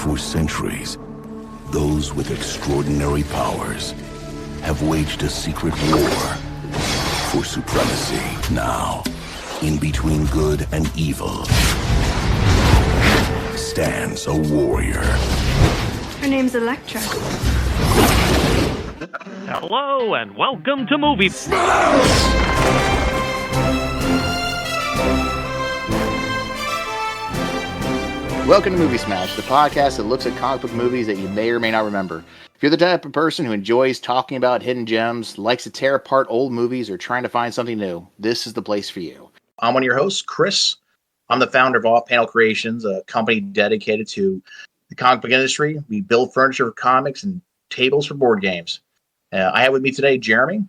For centuries, those with extraordinary powers have waged a secret war for supremacy. Now, in between good and evil, stands a warrior. Her name's Elektra. Hello and welcome to Movie Welcome to Movie Smash, the podcast that looks at comic book movies that you may or may not remember. If you're the type of person who enjoys talking about hidden gems, likes to tear apart old movies, or trying to find something new, this is the place for you. I'm one of your hosts, Chris. I'm the founder of Off Panel Creations, a company dedicated to the comic book industry. We build furniture for comics and tables for board games. I have with me today Jeremy.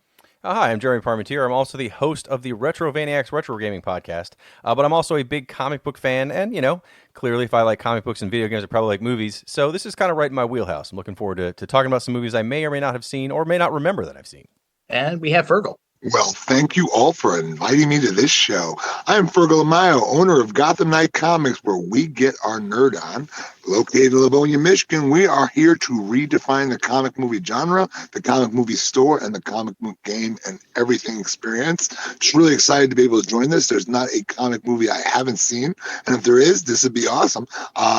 Hi, I'm Jeremy Parmentier. I'm also the host of the Retrovaniacs Retro Gaming Podcast, but I'm also a big comic book fan, and, clearly if I like comic books and video games, I probably like movies, so this is kind of right in my wheelhouse. I'm looking forward to talking about some movies I may or may not have seen, or may not remember that I've seen. And we have Fergel. Well, thank you all for inviting me to this show. I am Fergel Amayo, owner of Gotham Knight Comics, where we get our nerd on. Located in Livonia, Michigan, we are here to redefine the comic movie genre, the comic movie store, and the comic book game and everything experience. Just really excited to be able to join this. There's not a comic movie I haven't seen, and if there is, this would be awesome.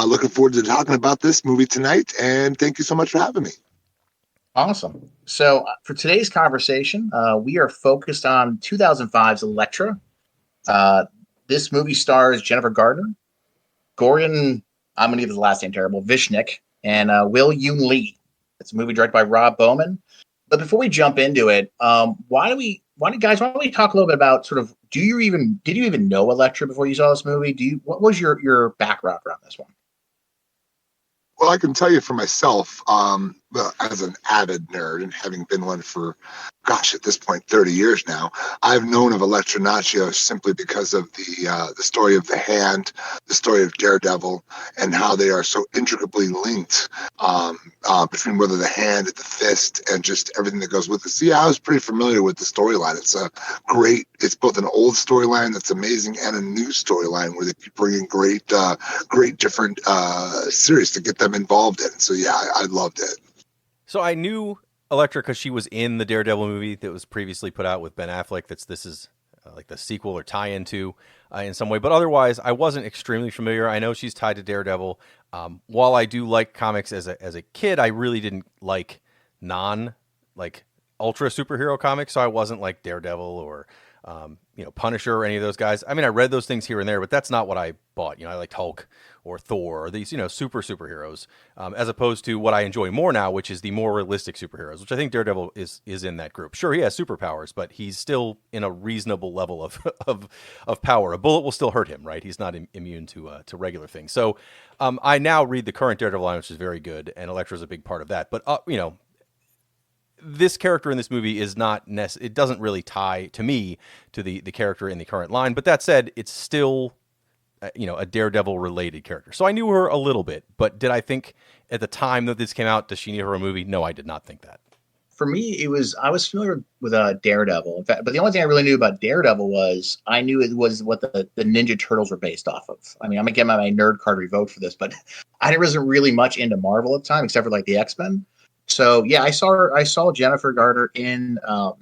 Looking forward to talking about this movie tonight, and thank you so much for having me. Awesome. So for today's conversation, we are focused on 2005's Elektra. This movie stars Jennifer Garner, Goran, I'm going to give his last name terrible, Visnjic, and Will Yoon Lee. It's a movie directed by Rob Bowman. But before we jump into it, why don't we talk a little bit about sort of, did you even know Elektra before you saw this movie? What was your background around this one? Well, I can tell you for myself, as an avid nerd and having been one for, at this point, 30 years now, I've known of Elektra Nacho simply because of the story of the Hand, the story of Daredevil, and how they are so intricately linked between whether the Hand, the Fist, and just everything that goes with it. So yeah, I was pretty familiar with the storyline. It's both an old storyline that's amazing and a new storyline where they keep bringing great different series to get them involved in. So yeah, I loved it. So I knew Elektra because she was in the Daredevil movie that was previously put out with Ben Affleck. This is like the sequel or tie-in to in some way. But otherwise, I wasn't extremely familiar. I know she's tied to Daredevil. While I do like comics as a kid, I really didn't like ultra superhero comics. So I wasn't like Daredevil or Punisher or any of those guys. I mean, I read those things here and there, but that's not what I bought. I liked Hulk or Thor or these, superheroes, as opposed to what I enjoy more now, which is the more realistic superheroes, which I think Daredevil is in that group. Sure, he has superpowers, but he's still in a reasonable level of power. A bullet will still hurt him, right? He's not immune to regular things. So I now read the current Daredevil line, which is very good, and Elektra's a big part of that. But, this character in this movie is not it doesn't really tie to me to the character in the current line. But that said, it's still a Daredevil related character. So I knew her a little bit, but did I think at the time that this came out, does she need her a movie? No, I did not think that. For me, I was familiar with Daredevil, in fact, but the only thing I really knew about Daredevil was I knew it was what the Ninja Turtles were based off of. I mean, I'm gonna get my nerd card revoked for this, but I wasn't really much into Marvel at the time, except for like the X-Men. So yeah, I saw Jennifer Garner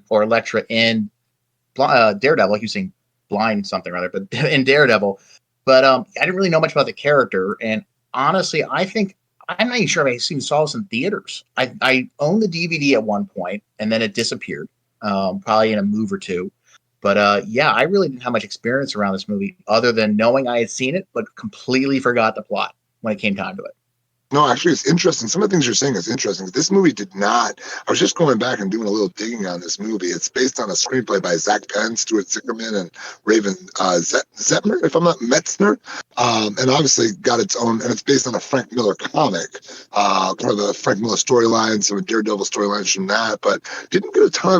or Elektra in Daredevil, like you're saying, blind something rather, but in Daredevil. But I didn't really know much about the character, and honestly, I'm not even sure if I even saw this in theaters. I owned the DVD at one point, and then it disappeared, probably in a move or two. But yeah, I really didn't have much experience around this movie other than knowing I had seen it, but completely forgot the plot when it came time to it. No, actually, it's interesting. Some of the things you're saying is interesting. This movie did not. I was just going back and doing a little digging on this movie. It's based on a screenplay by Zach Penn, Stuart Zickerman, and Raven Zetmer, if I'm not Metzner. And obviously got its own, and it's based on a Frank Miller comic, part of the Frank Miller storyline, some Daredevil storylines from that, but didn't get a ton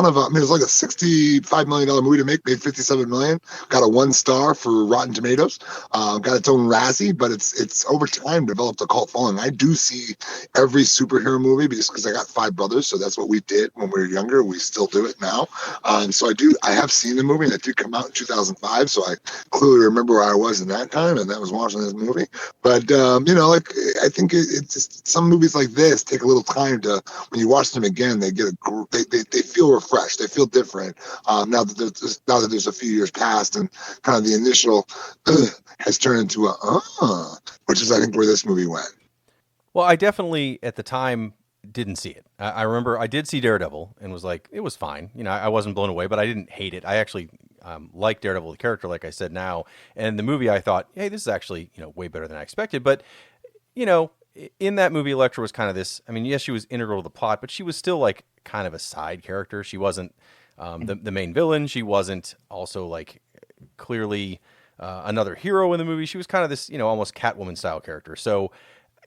of. I mean, it was like a $65 million movie to make, made $57 million. Got a 1 star for Rotten Tomatoes. Got its own Razzie, but it's over time developed built a cult following. I do see every superhero movie because I got 5 brothers, so that's what we did when we were younger. We still do it now. So I have seen the movie, and it did come out in 2005, so I clearly remember where I was in that time, and that was watching this movie. But I think it's just, some movies like this take a little time to, when you watch them again, they feel refreshed, they feel different. Now that there's a few years past, and kind of the initial has turned into which is I think where this movie went. Well, I definitely at the time didn't see it. I remember I did see Daredevil and was like, it was fine. I wasn't blown away, but I didn't hate it. I actually like Daredevil, the character, like I said now. And the movie, I thought, hey, this is actually, way better than I expected. But, in that movie, Elektra was kind of this, I mean, yes, she was integral to the plot, but she was still like kind of a side character. She wasn't the main villain. She wasn't also like clearly another hero in the movie. She was kind of this, almost Catwoman style character. So,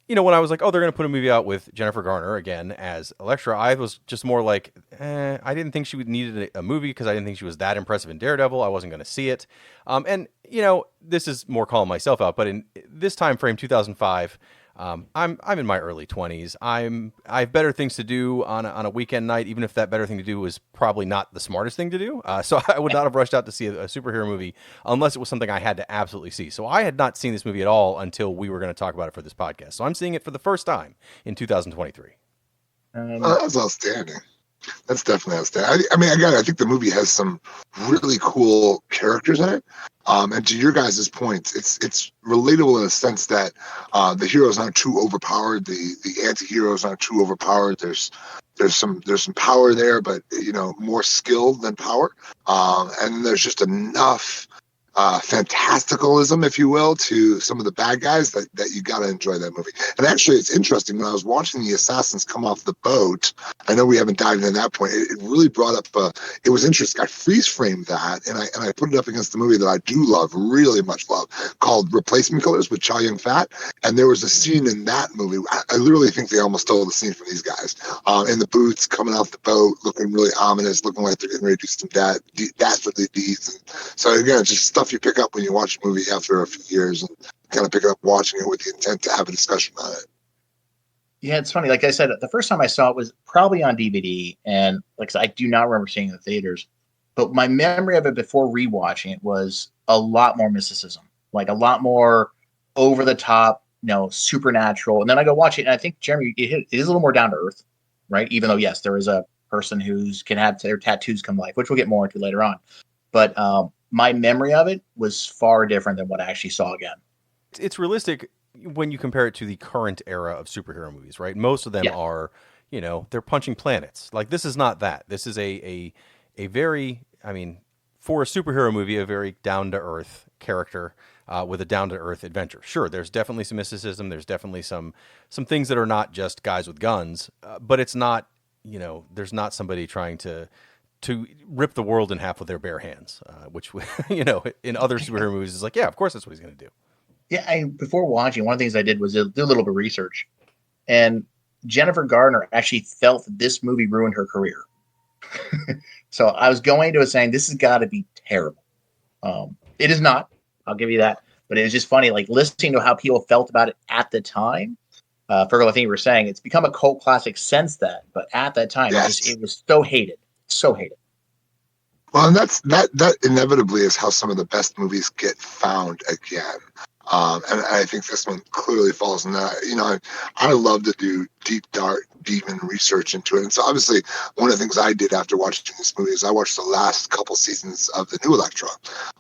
when I was like, oh, they're going to put a movie out with Jennifer Garner again as Elektra, I was just more like, I didn't think she would needed a movie because I didn't think she was that impressive in Daredevil. I wasn't going to see it. And, this is more calling myself out, but in this time frame, 2005, I'm in my early 20s. I have better things to do on a weekend night, even if that better thing to do was probably not the smartest thing to do. So I would not have rushed out to see a superhero movie unless it was something I had to absolutely see. So I had not seen this movie at all until we were going to talk about it for this podcast. So I'm seeing it for the first time in 2023. That's outstanding. That's definitely outstanding. I mean, again, I think the movie has some really cool characters in it. And to your guys' point, it's relatable in a sense that the heroes aren't too overpowered. The anti-heroes aren't too overpowered. There's some power there, but more skill than power. And there's just enough fantasticalism, if you will, to some of the bad guys that you got to enjoy that movie. And actually, it's interesting, when I was watching the assassins come off the boat, I know we haven't dived in that point, it really brought up, it was interesting. I freeze framed that, and I put it up against the movie that I do love, really much love, called Replacement Killers with Chow Yun-fat. And there was a scene in that movie, I literally think they almost stole the scene from these guys, in the boots, coming off the boat, looking really ominous, looking like they're getting ready to do some dastardly deeds. And so again, it's just stuff you pick up when you watch a movie after a few years, and kind of pick up watching it with the intent to have a discussion on it. Yeah, it's funny. Like I said, the first time I saw it was probably on DVD, and like I said, I do not remember seeing it in the theaters. But my memory of it before rewatching it was a lot more mysticism, like a lot more over the top, supernatural. And then I go watch it, and I think, Jeremy, it is a little more down to earth, right? Even though, yes, there is a person can have their tattoos come to life, which we'll get more into later on. But my memory of it was far different than what I actually saw again. It's realistic when you compare it to the current era of superhero movies, right? Most of them are, they're punching planets. Like, this is not that. This is a very, for a superhero movie, a very down-to-earth character with a down-to-earth adventure. Sure, there's definitely some mysticism. There's definitely some things that are not just guys with guns, but it's not, there's not somebody trying to rip the world in half with their bare hands, which, in other superhero movies is like, yeah, of course that's what he's going to do. Yeah, before watching, one of the things I did was do a little bit of research. And Jennifer Garner actually felt that this movie ruined her career. So I was going into it saying, this has got to be terrible. It is not. I'll give you that. But it was just funny, like, listening to how people felt about it at the time. Fergel, I think you were saying, it's become a cult classic since then. But at that time, yes, it was so hated. So hated. Well, and that inevitably is how some of the best movies get found again. And I think this one clearly falls in that. I love to do deep, dark, demon research into it. And so obviously one of the things I did after watching this movie is I watched the last couple seasons of the new Elektra.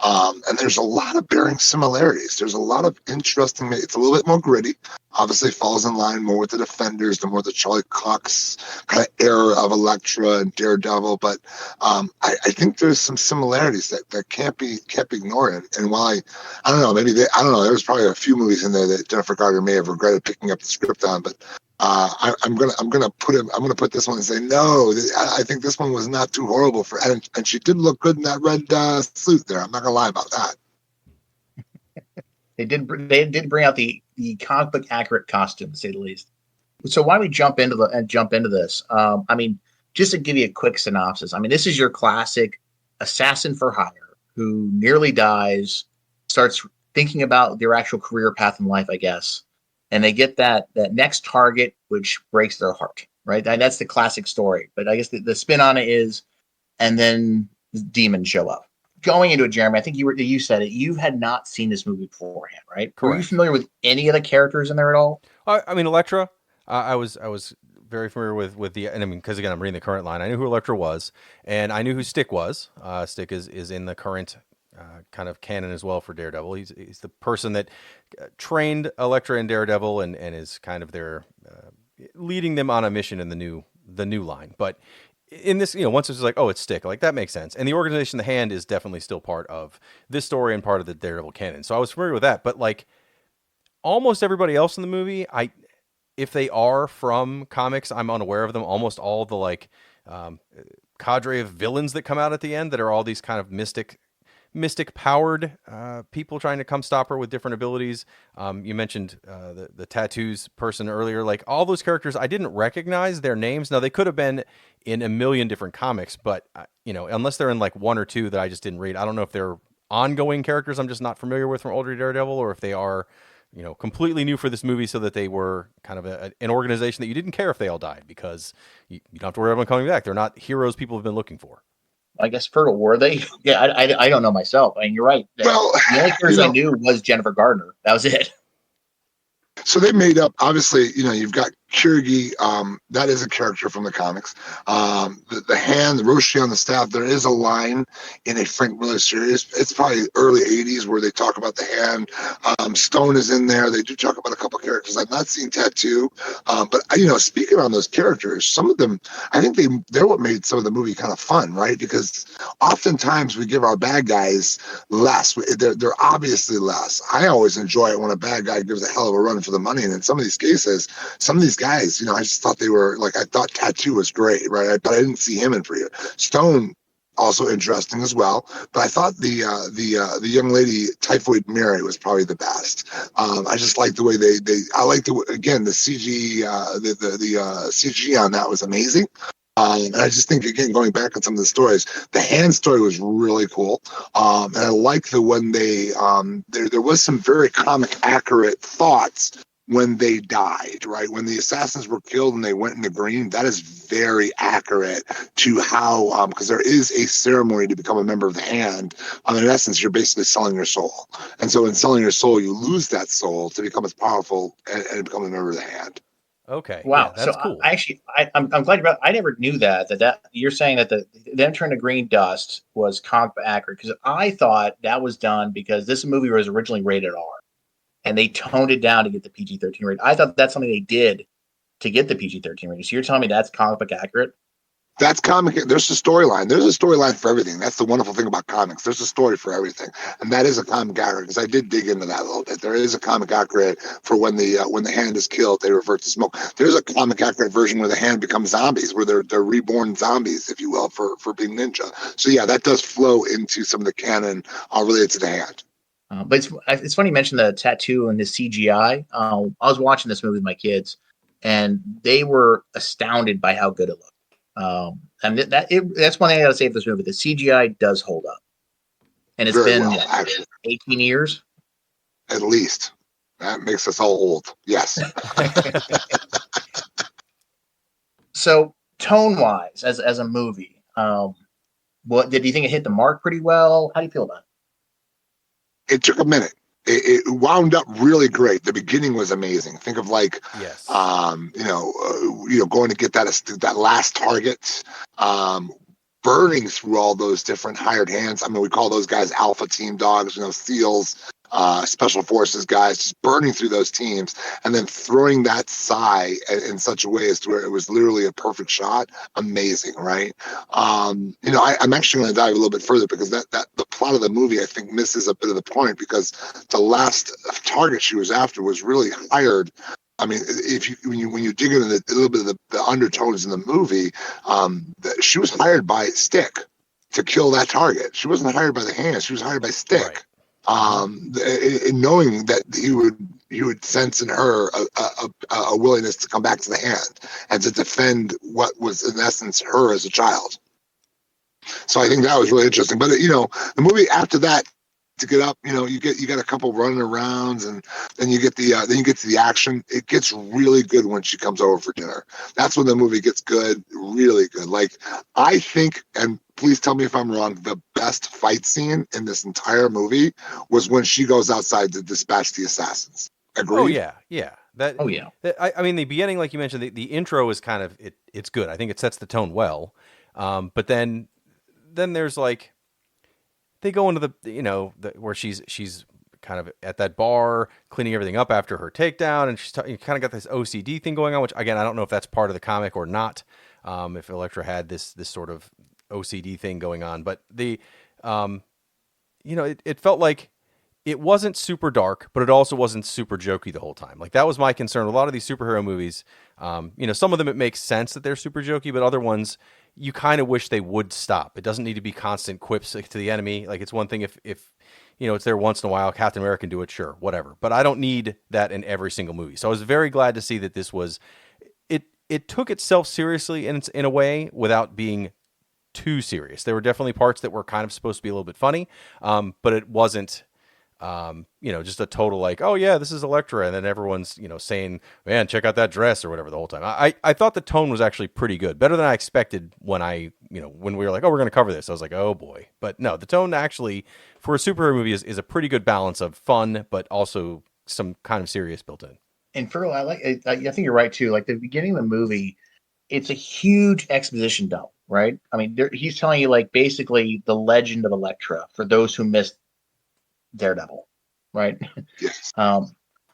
And there's a lot of bearing similarities. There's a lot of interesting, it's a little bit more gritty. Obviously falls in line more with the Defenders, the more the Charlie Cox kind of era of Elektra and Daredevil. But I think there's some similarities that can't be ignored. And while I don't know, there's probably a few movies in there that Jennifer Garner may have regretted picking up the script on, but I'm gonna put this one and say no. I think this one was not too horrible and she did look good in that red suit there. I'm not gonna lie about that. They did bring out the comic book accurate costume, to say the least. So why don't we jump into this? Just to give you a quick synopsis. This is your classic assassin for hire who nearly dies, starts thinking about their actual career path in life, I guess. and they get that next target, which breaks their heart, right? And that's the classic story. But I guess the spin on it is, and then demons show up. Going into it, Jeremy, I think you said it. You had not seen this movie beforehand, right? Correct. Were you familiar with any of the characters in there at all? I mean, Elektra. I was very familiar with the, and I mean, because again, I'm reading the current line. I knew who Elektra was, and I knew who Stick was. Stick is in the current kind of canon as well for Daredevil. He's the person that trained Elektra and Daredevil, and is kind of their leading them on a mission in the new line. But in this, once it's like, oh, it's Stick, like that makes sense. And the organization, the Hand, is definitely still part of this story and part of the Daredevil canon. So I was familiar with that. But like almost everybody else in the movie, if they are from comics, I'm unaware of them. Almost all the like cadre of villains that come out at the end that are all these kind of mystic powered people trying to come stop her with different abilities. You mentioned the tattoos person earlier. Like all those characters, I didn't recognize their names. Now they could have been in a million different comics, but unless they're in like one or two that I just didn't read, I don't know if they're ongoing characters I'm just not familiar with from older Daredevil, or if they are completely new for this movie, so that they were kind of an organization that you didn't care if they all died, because you don't have to worry about them coming back. They're not heroes people have been looking for. I guess Fergel, were they? Yeah, I don't know myself. I mean, you're right. Well, the only person I knew was Jennifer Garner. That was it. So they made up, obviously, you've got Kirgi, that is a character from the comics. The Hand, the Roshi on the staff, there is a line in a Frank Miller series. It's probably early 80s where they talk about the Hand. Stone is in there. They do talk about a couple characters. I've not seen Tattoo. But, speaking on those characters, some of them, I think they're what made some of the movie kind of fun, right? Because oftentimes we give our bad guys less. They're obviously less. I always enjoy it when a bad guy gives a hell of a run for the money. And in some of these cases, some of these guys, I just thought they were like, I thought Tattoo was great, right? But I didn't see him in for you. Stone, also interesting as well. But I thought the young lady, Typhoid Mary, was probably the best. I just like the way I like the CG, the CG on that was amazing. And I just think, again, going back on some of the stories, the Hand story was really cool. And I like when they, there was some very comic accurate thoughts when they died, right? When the assassins were killed and they went into green, that is very accurate to how, because there is a ceremony to become a member of the Hand. In essence, you're basically selling your soul. And so in selling your soul, you lose that soul to become as powerful and become a member of the Hand. Okay. Wow. Yeah, that's so cool. I'm glad you brought. I never knew that you're saying that them turning to green dust was comic accurate, because I thought that was done because this movie was originally rated R, and they toned it down to get the PG-13 rating. I thought that's something they did to get the PG-13 rating. So you're telling me that's comic book accurate? That's comic. There's a storyline. There's a storyline for everything. That's the wonderful thing about comics. There's a story for everything, and that is a comic accurate. Because I did dig into that a little bit. There is a comic accurate for when the Hand is killed, they revert to smoke. There's a comic accurate version where the Hand becomes zombies, where they're reborn zombies, if you will, for being ninja. So yeah, that does flow into some of the canon related to the Hand. But it's funny you mentioned the tattoo and the CGI. I was watching this movie with my kids, and they were astounded by how good it looked. And that's one thing I got to say for this movie. The CGI does hold up, and it's Very been well, actually. 18 years. At least that makes us all old. Yes. So tone-wise, as a movie, what did you think it hit the mark pretty well? How do you feel about it? It took a minute. It wound up really great. The beginning was amazing. Think of Yes. going to get that last target, burning through all those different hired hands. I mean, we call those guys alpha team dogs, SEALs, special forces guys, just burning through those teams, and then throwing that sigh in such a way as to where it was literally a perfect shot. Amazing, right? I'm actually going to dive a little bit further, because that the plot of the movie, I think, misses a bit of the point, because the last target she was after was really hired. I mean, when you dig into a little bit of the undertones in the movie, she was hired by Stick to kill that target. She wasn't hired by the Hand. She was hired by Stick. Right. Knowing that he would sense in her a willingness to come back to the Hand and to defend what was in essence her as a child. So I think that was really interesting. But the movie after that to get up. You got a couple running arounds, and then you get to the action. It gets really good when she comes over for dinner. That's when the movie gets good, really good. Like, I think, and please tell me if I'm wrong, the best fight scene in this entire movie was when she goes outside to dispatch the assassins. Agreed? Oh yeah. Oh yeah. I mean, the beginning, like you mentioned, the intro is kind of it's good. I think it sets the tone well. But then there's like, they go into where she's kind of at that bar cleaning everything up after her takedown, and you kind of got this OCD thing going on, which again, I don't know if that's part of the comic or not. If Elektra had this sort of OCD thing going on, but it felt like it wasn't super dark, but it also wasn't super jokey the whole time. Like, that was my concern. A lot of these superhero movies, some of them it makes sense that they're super jokey, but other ones you kind of wish they would stop. It doesn't need to be constant quips to the enemy. Like, it's one thing if it's there once in a while. Captain America can do it, sure, whatever. But I don't need that in every single movie. So I was very glad to see that this was it took itself seriously in a way without being too serious. There were definitely parts that were kind of supposed to be a little bit funny, but it wasn't. Just a total like, oh yeah, this is Elektra, and then everyone's saying, man, check out that dress or whatever the whole time. I thought the tone was actually pretty good, better than I expected when when we were like, oh, we're going to cover this. I was like, oh boy, but no, the tone actually for a superhero movie is a pretty good balance of fun, but also some kind of serious built in. And Fergel, I think you're right too. Like, the beginning of the movie, it's a huge exposition dump, right? I mean, he's telling you like basically the legend of Elektra for those who missed Daredevil, right? Yes. I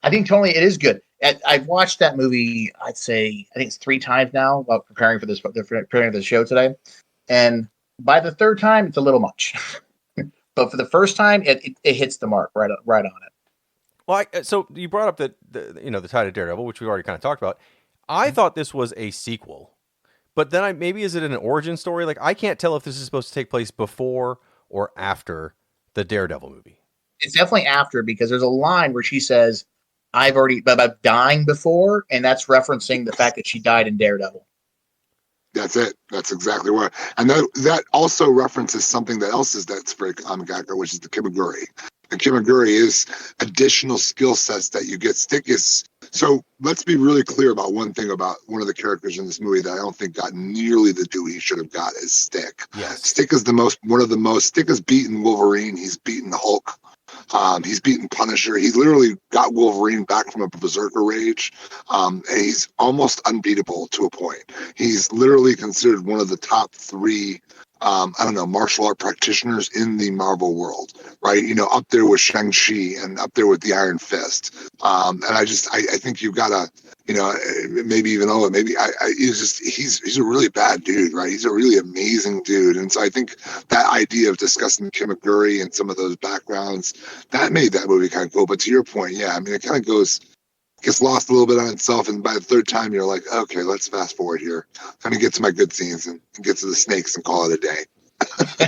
think totally it is good. I've watched that movie, I think it's 3 times now while preparing for the show today. And by the 3rd time, it's a little much. But for the first time, it hits the mark right on it. Well, so you brought up the Tide of Daredevil, which we already kind of talked about. I thought this was a sequel, but then maybe is it an origin story? Like, I can't tell if this is supposed to take place before or after the Daredevil movie. It's definitely after, because there's a line where she says, I've already about dying before, and that's referencing the fact that she died in Daredevil. That's it. That's exactly right. And that also references something that's very comic accurate, which is the Kimaguri. And Kimaguri is additional skill sets that you get. Stick is so. Let's be really clear about one thing about one of the characters in this movie that I don't think got nearly the due he should have got is Stick. Yes. Stick is Stick has beaten Wolverine. He's beaten the Hulk. He's beaten Punisher. He literally got Wolverine back from a berserker rage. And he's almost unbeatable to a point. He's literally considered one of the top 3 martial art practitioners in the Marvel world, right? Up there with Shang-Chi and up there with the Iron Fist. And I think you've got to, maybe even he's a really bad dude, right? He's a really amazing dude. And so I think that idea of discussing Kimaguri and some of those backgrounds, that made that movie kind of cool. But to your point, yeah, I mean, it kind of gets lost a little bit on itself, and by the 3rd time you're like, okay, let's fast forward here, kind of get to my good scenes and get to the snakes and call it a day.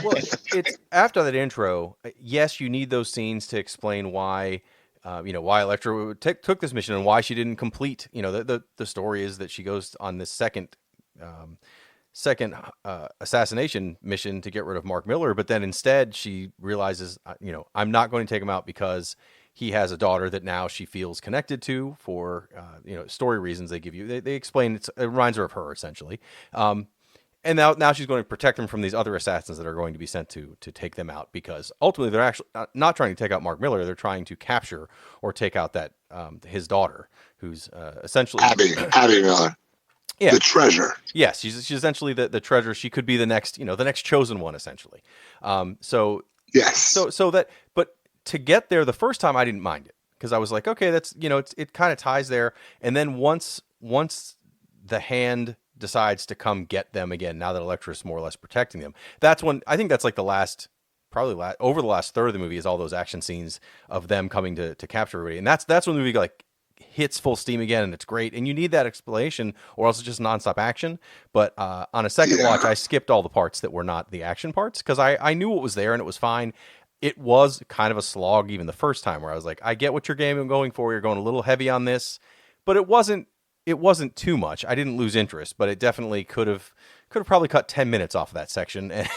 Well, it's after that intro, yes, you need those scenes to explain why why Elektra took this mission and why she didn't complete. The story is that she goes on this second assassination mission to get rid of Mark Miller, but then instead she realizes, I'm not going to take him out because he has a daughter that now she feels connected to for, story reasons they give you. They explain it reminds her of her, essentially. And now she's going to protect them from these other assassins that are going to be sent to take them out, because ultimately they're actually not trying to take out Mark Miller. They're trying to capture or take out that his daughter, who's essentially Abby Miller. Yeah. The treasure. Yes, she's essentially the treasure. She could be the next chosen one, essentially. Yes. But to get there the first time, I didn't mind it, because I was like, okay, that's it kind of ties there. And then once the Hand decides to come get them again, now that Elektra's more or less protecting them, that's when I think that's like over the last third of the movie is all those action scenes of them coming to capture everybody, and that's when the movie like hits full steam again, and it's great. And you need that explanation, or else it's just nonstop action. But on a second watch, I skipped all the parts that were not the action parts, because I knew what was there and it was fine. It was kind of a slog even the first time, where I was like, I get what you're going for. You're going a little heavy on this, but it wasn't too much. I didn't lose interest, but it definitely could have probably cut 10 minutes off of that section and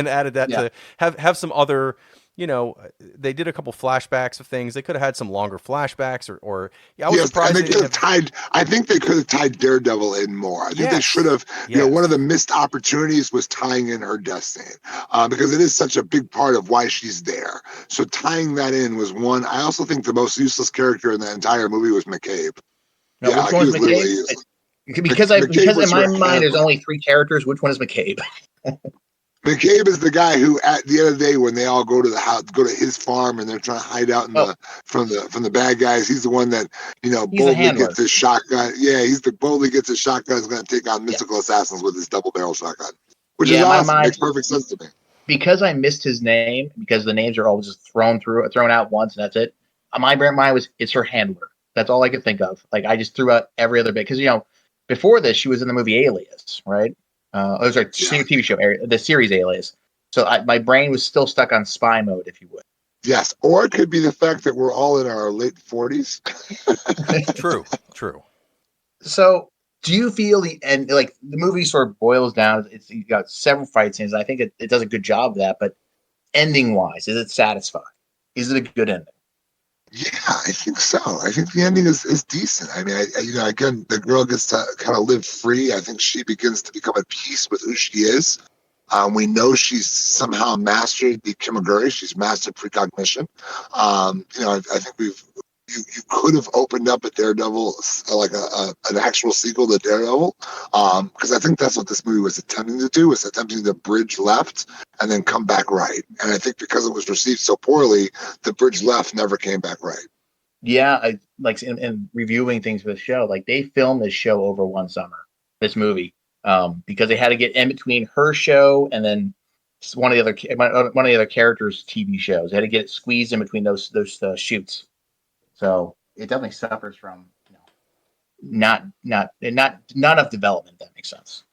added that to have some other, they did a couple flashbacks of things. They could have had some longer flashbacks, or I was Yes, surprised and they they didn't could have tied. I think they could have tied Daredevil in more. I think they should have. Yes. One of the missed opportunities was tying in her destiny, because it is such a big part of why she's there. So tying that in was one. I also think the most useless character in the entire movie was McCabe. Now, which one is McCabe? Because in my mind, there's only 3 characters. Which one is McCabe? McCabe is the guy who, at the end of the day, when they all go to the house, go to his farm, and they're trying to hide out from the bad guys. He's the one that boldly gets his shotgun. Yeah, boldly gets his shotgun. Is going to take on mystical assassins with his double barrel shotgun, which is awesome. Makes perfect sense to me. Because I missed his name, because the names are always just thrown out once, and that's it. My mind was it's her handler. That's all I could think of. Like I just threw out every other bit because before this she was in the movie Alias, right? TV show, the series Alias. So my brain was still stuck on spy mode, if you would. Yes, or it could be the fact that we're all in our late 40s. True. So, do you feel the movie sort of boils down? You got several fight scenes. I think it does a good job of that. But ending wise, is it satisfying? Is it a good ending? Yeah, I think so. I think the ending is decent. I mean, again, the girl gets to kind of live free. I think she begins to become at peace with who she is. We know she's somehow mastered the Kimaguri. She's mastered precognition. I think you could have opened up a Daredevil, like an actual sequel to Daredevil, because I think that's what this movie was attempting to do, was attempting to bridge left and then come back right. And I think because it was received so poorly, the bridge left never came back right. Yeah, I like in reviewing things for the show, like they filmed this show over one summer, this movie, because they had to get in between her show and then one of the other characters' TV shows. They had to get it squeezed in between those shoots. So it definitely suffers from not enough development. That makes sense.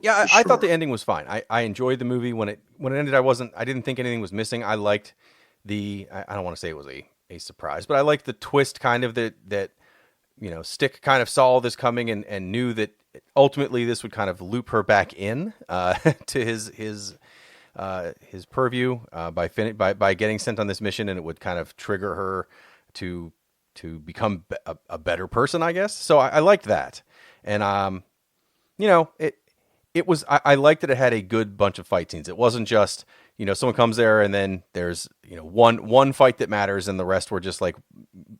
Yeah, I thought the ending was fine. I enjoyed the movie when it ended. I didn't think anything was missing. I liked I don't want to say it was a surprise, but I liked the twist, kind of that Stick kind of saw this coming and knew that ultimately this would kind of loop her back in to his purview by getting sent on this mission, and it would kind of trigger her to become a better person, I guess. So I liked that. And, it was, I liked that it had a good bunch of fight scenes. It wasn't just, someone comes there and then there's, one fight that matters and the rest were just like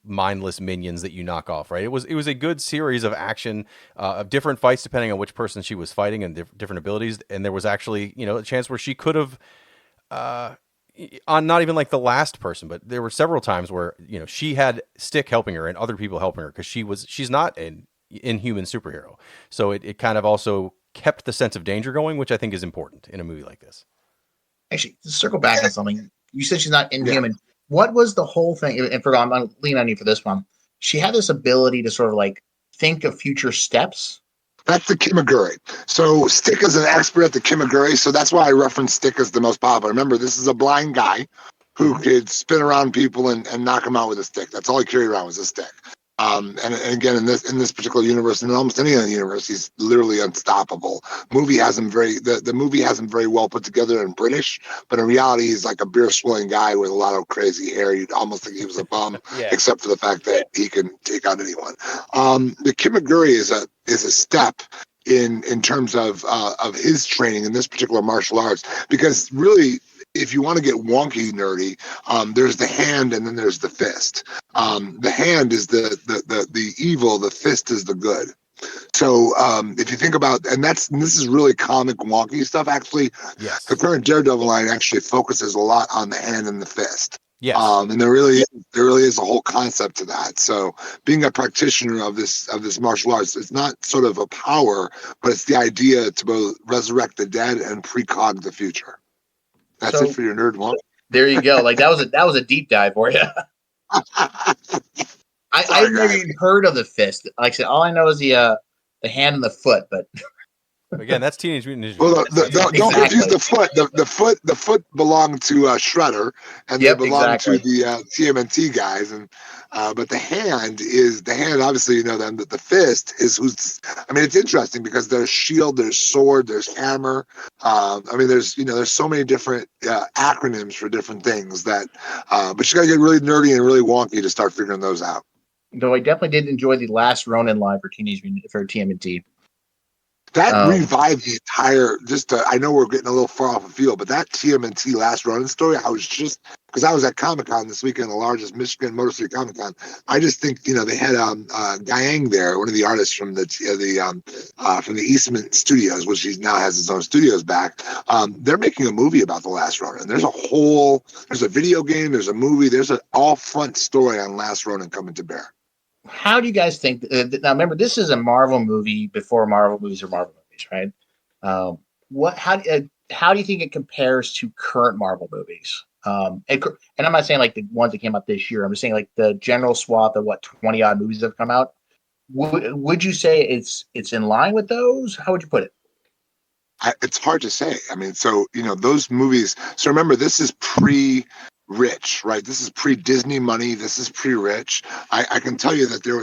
mindless minions that you knock off, right? It was a good series of action, of different fights depending on which person she was fighting and different abilities. And there was actually, a chance where she could have, on not even like the last person, but there were several times where, she had Stick helping her and other people helping her because she's not an inhuman superhero. So it kind of also kept the sense of danger going, which I think is important in a movie like this. Actually, to circle back on something, you said she's not inhuman. Yeah. What was the whole thing? And I'm going to lean on you for this one. She had this ability to sort of like think of future steps. That's the Kimaguri. So Stick is an expert at the Kimaguri, so that's why I referenced Stick as the most popular. Remember, this is a blind guy who could spin around people and knock them out with a stick. That's all he carried around was a stick. And again, in this particular universe, and in almost any other universe, he's literally unstoppable. The movie has him very well put together in British, but in reality, he's like a beer swilling guy with a lot of crazy hair. You'd almost think he was a bum, except for the fact that he can take out anyone. The Kimaguri is a step in terms of his training in this particular martial arts, because really, if you want to get wonky nerdy, there's the hand and then there's the fist. The hand is the evil, the fist is the good. So if you think about, and this is really comic wonky stuff. Actually, yes. The current Daredevil line actually focuses a lot on the hand and the fist. Yes. And there really is a whole concept to that. So being a practitioner of this martial arts, it's not sort of a power, but it's the idea to both resurrect the dead and precog the future. That's it for your nerd one. There you go. Like that was a deep dive for you. I've never even heard of the fist. Like I said, all I know is the hand and the foot. But Again, that's Teenage Mutant Ninja Well, Turtles. don't confuse the foot. The foot belonged to Shredder, and Yep, they belonged exactly. to the TMNT guys. And but the hand is the hand. Obviously, you know them. That the fist is who's. I mean, it's interesting because there's shield, there's sword, there's hammer. I mean, there's so many different acronyms for different things that. But you got to get really nerdy and really wonky to start figuring those out. Though I definitely did enjoy the last Ronin line for TMNT. That revived the entire. I know we're getting a little far off the field, but that TMNT Last Running story, I was just because I was at Comic Con this weekend, the largest Michigan Motor City Comic Con. I just think they had Guyang there, one of the artists from the Eastman Studios, which he now has his own studios back. They're making a movie about the Last Ronin. There's a video game, there's a movie, there's an all front story on Last Ronin coming to bear. How do you guys think? Now, remember, this is a Marvel movie before Marvel movies are Marvel movies, right? How do you think it compares to current Marvel movies? And I'm not saying like the ones that came out this year. I'm just saying like the general swath of 20 odd movies that have come out. Would you say it's in line with those? How would you put it? It's hard to say. I mean, so those movies. So remember, this is pre-Rich, right? This is pre-Disney money. This is pre-Rich. I can tell you that there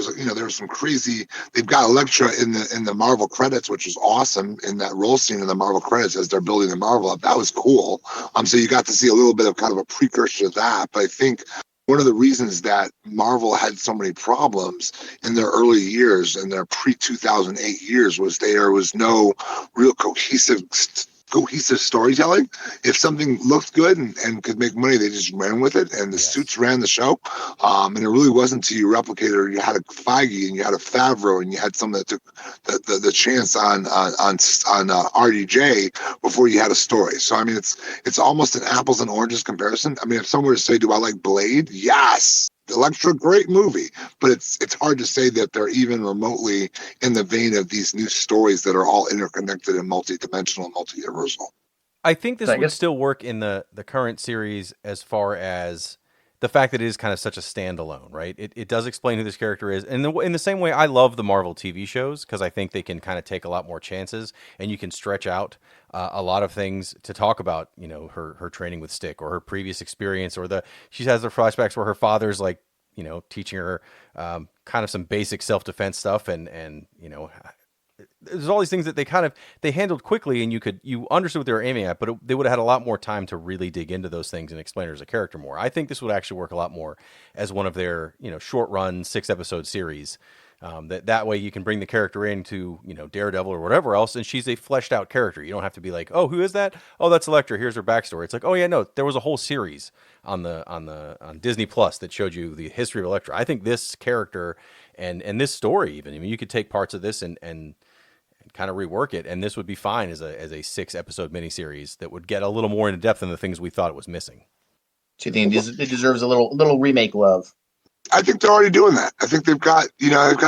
was some crazy. They've got Elektra in the Marvel credits, which is awesome. In that role scene in the Marvel credits as they're building the Marvel up, that was cool. So you got to see a little bit of kind of a precursor to that. But I think one of the reasons that Marvel had so many problems in their early years and their pre-2008 years was there was no real cohesive storytelling. If something looked good and could make money, they just ran with it, and the suits ran the show. And it really wasn't until you replicated, or you had a Feige and you had a Favreau and you had someone that took the chance on RDJ before you had a story. So I mean, it's almost an apples and oranges comparison. I mean, if someone were to say, "Do I like Blade?" Yes. Elektra, great movie, but it's hard to say that they're even remotely in the vein of these new stories that are all interconnected and multi-dimensional, multi-universal. I think this would still work in the current series as far as the fact that it is kind of such a standalone, right? It does explain who this character is. And in the same way, I love the Marvel TV shows because I think they can kind of take a lot more chances and you can stretch out a lot of things to talk about, her training with Stick or her previous experience, or she has the flashbacks where her father's like, teaching her kind of some basic self-defense stuff. And there's all these things that they handled quickly and you understood what they were aiming at, but they would have had a lot more time to really dig into those things and explain her as a character more. I think this would actually work a lot more as one of their, short run 6-episode series. That way you can bring the character into, Daredevil or whatever else, and she's a fleshed out character. You don't have to be like, oh, who is that? Oh, that's Elektra. Here's her backstory. It's like, oh yeah, no, there was a whole series on Disney Plus that showed you the history of Elektra. I think this character and this story even, I mean, you could take parts of this and kind of rework it, and this would be fine as a 6-episode miniseries that would get a little more into depth than the things we thought it was missing. So you think it deserves a little remake love? I think they're already doing that. I think they've got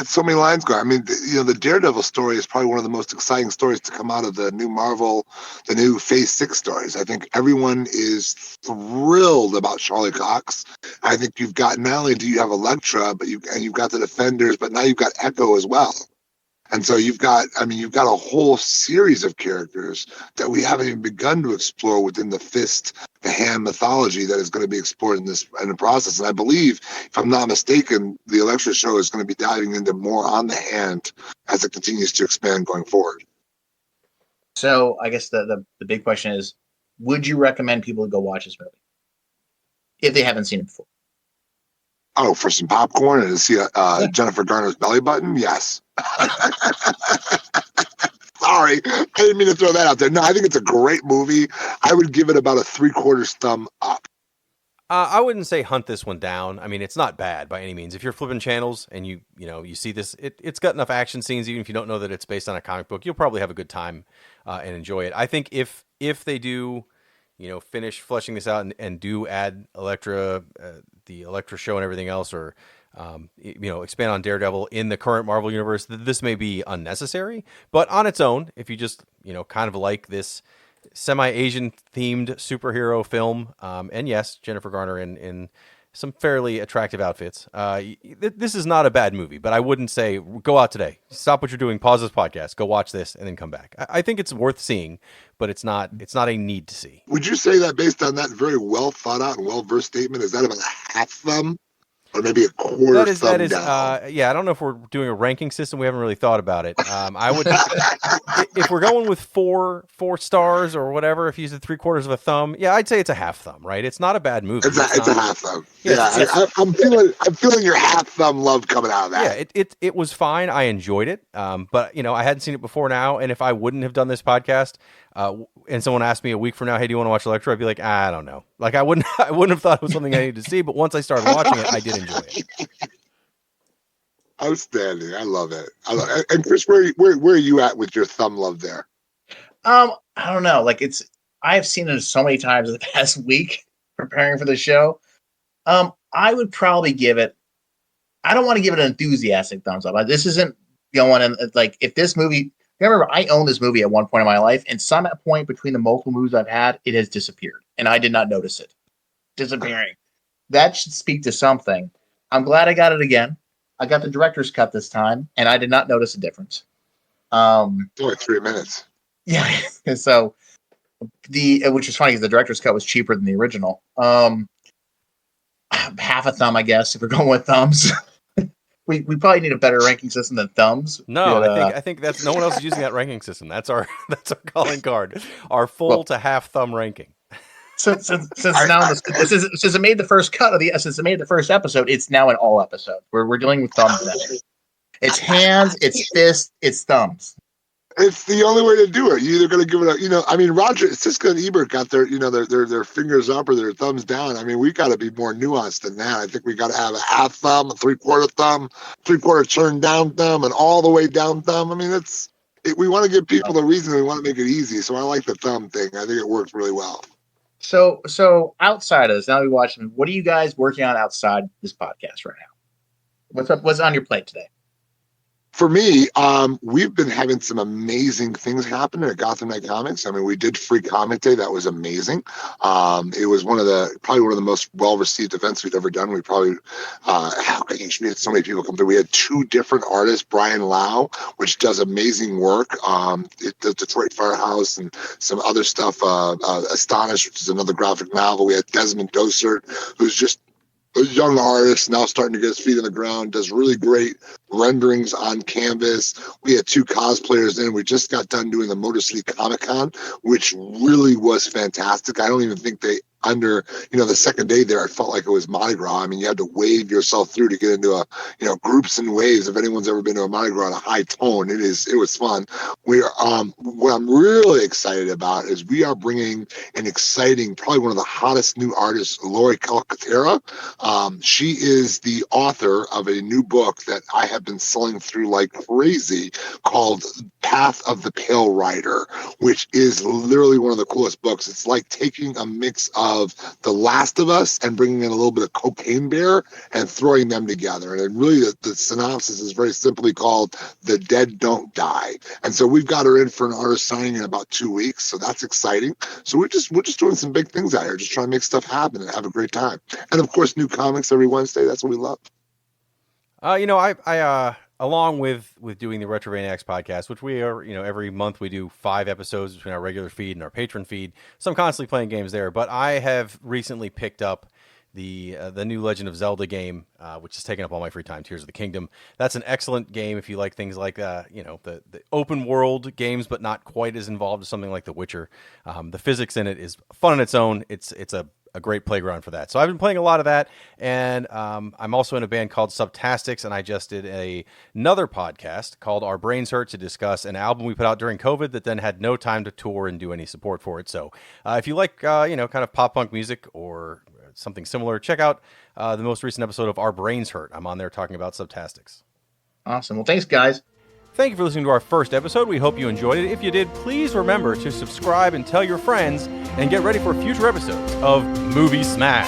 so many lines going. I mean, the Daredevil story is probably one of the most exciting stories to come out of the new Marvel, the new Phase 6 stories. I think everyone is thrilled about Charlie Cox. I think you've got, not only do you have Elektra, but you've got the Defenders, but now you've got Echo as well. And so you've got a whole series of characters that we haven't even begun to explore within the Hand mythology that is going to be explored in the process. And I believe, if I'm not mistaken, the Elektra show is going to be diving into more on the Hand as it continues to expand going forward. So I guess the big question is, would you recommend people to go watch this movie if they haven't seen it before? Oh, for some popcorn and to see Jennifer Garner's belly button? Yes. Sorry, I didn't mean to throw that out there. No, I think it's a great movie. I would give it about a 3/4 thumb up. I wouldn't say hunt this one down. I mean, it's not bad by any means. If you're flipping channels and you see this, it's got enough action scenes. Even if you don't know that it's based on a comic book, you'll probably have a good time and enjoy it. I think if they do, finish fleshing this out and do add Elektra, the Elektra show and everything else, or expand on Daredevil in the current Marvel universe, this may be unnecessary. But on its own, if you just kind of like this semi-Asian themed superhero film, and yes, Jennifer Garner in some fairly attractive outfits. This is not a bad movie, but I wouldn't say go out today. Stop what you're doing, pause this podcast, go watch this, and then come back. I think it's worth seeing, but it's not a need to see. Would you say that based on that very well thought out and well versed statement, is that about a half thumb? Or maybe a quarter thumb down. Yeah, I don't know if we're doing a ranking system. We haven't really thought about it. I would, if we're going with four stars or whatever, if you use 3/4 of a thumb, yeah, I'd say it's a half thumb, right? It's not a bad movie. It's a half thumb. Yeah, I'm feeling your half thumb love coming out of that. Yeah, it was fine. I enjoyed it. But I hadn't seen it before now, and if I wouldn't have done this podcast, and someone asked me a week from now, hey, do you want to watch Elektra? I'd be like, I don't know. Like I wouldn't have thought it was something I needed to see, but once I started watching it, I did enjoy it. Outstanding. I love it. And Chris, where are you at with your thumb love there? I don't know. Like I've seen it so many times in the past week preparing for the show. I would probably give it, I don't want to give it an enthusiastic thumbs up. This isn't going in, like, if this movie, remember, I owned this movie at one point in my life, and some point between the multiple movies I've had, it has disappeared, and I did not notice it disappearing. That should speak to something. I'm glad I got it again. I got the director's cut this time, and I did not notice a difference. It's only 3 minutes. Yeah, so which is funny because the director's cut was cheaper than the original. Half a thumb, I guess, if we're going with thumbs. We probably need a better ranking system than thumbs. No, but, I think that's no one else is using that ranking system. That's our calling card. Our full to half thumb ranking. Since it made the first cut since it made the first episode, it's now an all episode. We're dealing with thumbs now. It's hands, it's fists, it's thumbs. It's the only way to do it. You're either going to give it Roger, Siska and Ebert got their fingers up or their thumbs down. I mean, we got to be more nuanced than that. I think we got to have a half thumb, a 3/4 thumb, 3/4 turn down thumb, and all the way down thumb. I mean, we want to give people the reason. We want to make it easy. So I like the thumb thing. I think it works really well. So outside of this, now we watch them. What are you guys working on outside this podcast right now? What's on your plate today? For me, we've been having some amazing things happen at Gotham Knight Comics. I mean, we did Free Comic Day. That was amazing. It was probably one of the most well-received events we've ever done. We probably, we had so many people come through. We had 2 different artists, Brian Lau, which does amazing work. It does Detroit Firehouse and some other stuff. Astonished, which is another graphic novel. We had Desmond Dosert, who's just a young artist now starting to get his feet on the ground, does really great renderings on canvas. We had 2 cosplayers in. We just got done doing the Motor City Comic Con, which really was fantastic. I don't even think the second day there, it felt like it was Mardi Gras. I mean, you had to wave yourself through to get into groups and waves. If anyone's ever been to a Mardi Gras on a high tone, it was fun. What I'm really excited about is we are bringing an exciting, probably one of the hottest new artists, Lori Calcaterra. She is the author of a new book that I have been selling through like crazy called Path of the Pale Rider, which is literally one of the coolest books. It's like taking a mix of The Last of Us and bringing in a little bit of Cocaine Bear and throwing them together. And really the synopsis is very simply called The Dead Don't Die. And so we've got her in for an artist signing in about 2 weeks. So that's exciting. So we're just doing some big things out here, just trying to make stuff happen and have a great time. And of course, new comics every Wednesday. That's what we love. I along with doing the Retrovaniacs podcast, which we are, every month we do 5 episodes between our regular feed and our patron feed. So I'm constantly playing games there, but I have recently picked up the new Legend of Zelda game, which is taking up all my free time, Tears of the Kingdom. That's an excellent game if you like things like, the open world games, but not quite as involved as something like The Witcher. The physics in it is fun on its own. It's a great playground for that. So I've been playing a lot of that, and I'm also in a band called Subtastics, and I just did another podcast called Our Brains Hurt to discuss an album we put out during COVID that then had no time to tour and do any support for it. So if you like, kind of pop punk music or something similar, check out the most recent episode of Our Brains Hurt. I'm on there talking about Subtastics. Awesome. Well, thanks, guys. Thank you for listening to our first episode. We hope you enjoyed it. If you did, please remember to subscribe and tell your friends, and get ready for future episodes of Movie Smash.